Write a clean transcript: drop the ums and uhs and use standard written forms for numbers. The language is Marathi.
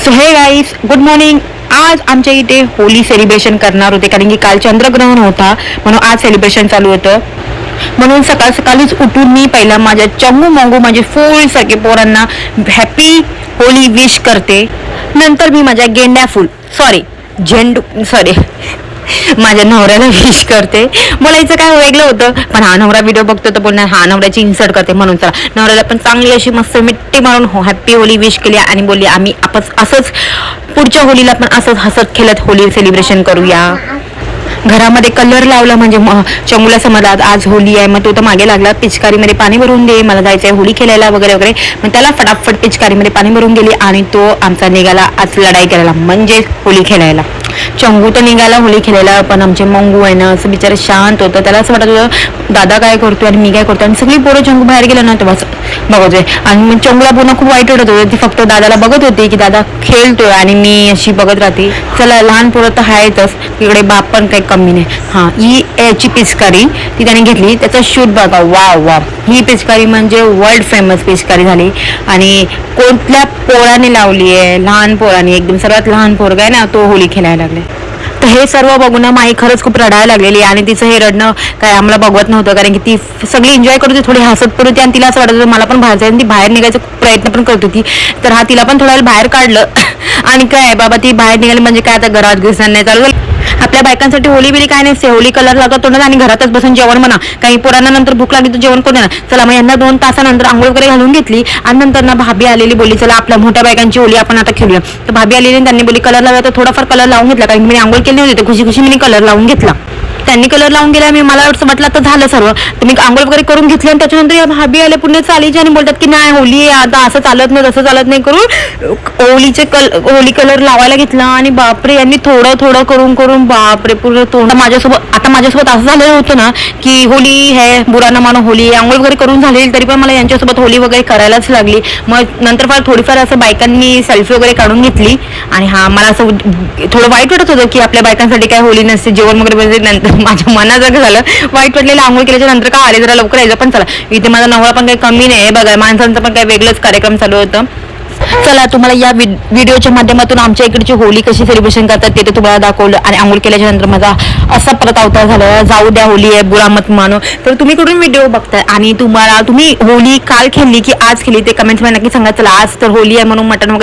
सो हे गाईज गुड मॉर्निंग. आज आमच्या इथे होली सेलिब्रेशन करणार होते कारण की काल चंद्रग्रहण होता म्हणून आज सेलिब्रेशन चालू होतं. म्हणून सकाळ सकाळीच उठून मी पहिला माझ्या चंगू मंगू म्हणजे फुल सगळे पोरांना हॅपी होली विश करते. नंतर मी माझ्या गेंड्या फुल माझ्या नवऱ्याला विश करते. बोलायचं काय वेगळं होतं पण हा नवरा व्हिडिओ बघतो तर बोलणार हा नवऱ्याची इन्सर्ट करते म्हणून चला नवऱ्याला पण चांगली अशी मस्त मिट्टी मारून हॅपी होली विश केली आणि बोलली आम्ही आपण असंच पुढच्या होलीला पण असंच हसत खेळत होली सेलिब्रेशन करूया. घरामध्ये कलर लावला म्हणजे चंगूला समजला आज होली आहे. मग तो तर मागे लागला पिचकारीमध्ये पाणी भरून दे मला जायचंय होली खेळायला वगैरे वगैरे. मग त्याला फटाफट पिचकारीमध्ये पाणी भरून गेली आणि तो आमचा निघाला आज लढाई करायला म्हणजे होली खेळायला. चंगू तर निघाला होली खेळायला पण आमचे मंगू आहे ना असं बिचारा शांत होतं. त्याला असं वाटत होतं दादा काय करतो आणि मी काय करतो आणि सगळी पोरं चंगू बाहेर गेलं ना तेव्हा बघतोय. आणि मग चंगूला बोलणं खूप वाईट वाटत होतं. ती फक्त दादाला बघत होती की दादा खेळतोय आणि मी अशी बघत राहते. चला लहान पोरं तर आहेतच तिकडे बाप पण काही कमी नाही. हा ही याची पिचकारी ती त्याने घेतली त्याचा शूट बघा वा ही पिचकारी म्हणजे वर्ल्ड फेमस पिचकारी झाली. आणि कोणत्या पोराने लावली आहे लहान पोराने एकदम सर्वात लहान पोरगा आहे ना तो होली खेळायला लागले. तर हे सर्व बघून माई खरंच खूप रडायला लागलेली आणि तिचं हे रडणं काय आम्हाला बघवत नव्हतं कारण की ती सगळी एन्जॉय करत होती थोडी हसत पण होती आणि तिला असं वाटत होतं मला पण बाहेर जायचं ती बाहेर निघायचा प्रयत्न पण करत होती. तर हा तिला पण थोडा वेळ बाहेर काढलं आणि काय बाबा ती बाहेर निघाली म्हणजे काय आता घरात घुसणार नाही चालू. आपल्या बायकांसाठी होली बिली काय नसते होली कलर लागतो तोंडात आणि घरातच बसून जेवण म्हणा. काही पोरांना नंतर भूक लागली तर जेवण कोण देणार. चला मग यांना 2 तासानंतर आंघोळ वगैरे घालून घेतली आणि नंतर ना भाभी आलेली बोलली चला आपल्या मोठ्या बायकांची होली आपण आता खेळूया. तर भाभी आलेली आणि त्यांनी बोलली कलर लावूया तर थोडाफार कलर लावून घेतला कारण मी आंघोळ केली होती तर खुशी खुशी मी कलर लावून घेतला. त्यांनी कलर लावून गेला मी मला असं म्हटलं तर झालं सर्व. तर मी आंघोळ वगैरे करून घेतली आणि त्याच्यानंतर या भाभी आले पुन्हा चालीचे आणि बोलतात की नाही होली आता असं चालत नाही तसं चालत नाही करून होली कलर लावायला घेतला. आणि बापरे यांनी थोडं थोडं करून बापरे पूर्ण तोंड माझ्यासोबत असं झालेलं होतं ना की होली है बुरा न मानो होली. आंघोळ वगैरे करून झालेली तरी पण मला यांच्यासोबत होली वगैरे करायलाच लागली. मग नंतर फार थोडीफार असं बायकांनी सेल्फी वगैरे काढून घेतली. आणि हा मला असं थोडं वाईट वाटत होतं की आपल्या बायकांसाठी काय होली नसते जेवण वगैरे नंतर माझ्या मनाचं झालं वाईट वाटलेलं. आंघोळ केल्याच्या नंतर का आले जरा लवकर यायचं पण चला इथे माझा नवरा पण काही कमी नाही बघा माणसांचं पण काही वेगळंच कार्यक्रम चालू होतं. चला तुम्हाला या व्हिडिओच्या माध्यमातून आमच्या इकडची होली कशी सेलिब्रेशन करतात ते तुम्हाला दाखवलं. आणि आंघोळ केल्याच्या नंतर माझा असा परत अवतार झाला जाऊ द्या होली आहे बुरा मत मानो. तर तुम्ही कुठून व्हिडिओ बघताय आणि तुम्ही होली काल खेळली की आज खेळली ते कमेंट्समध्ये नक्की सांगा. चला आज तर होली आहे म्हणून मटण वगैरे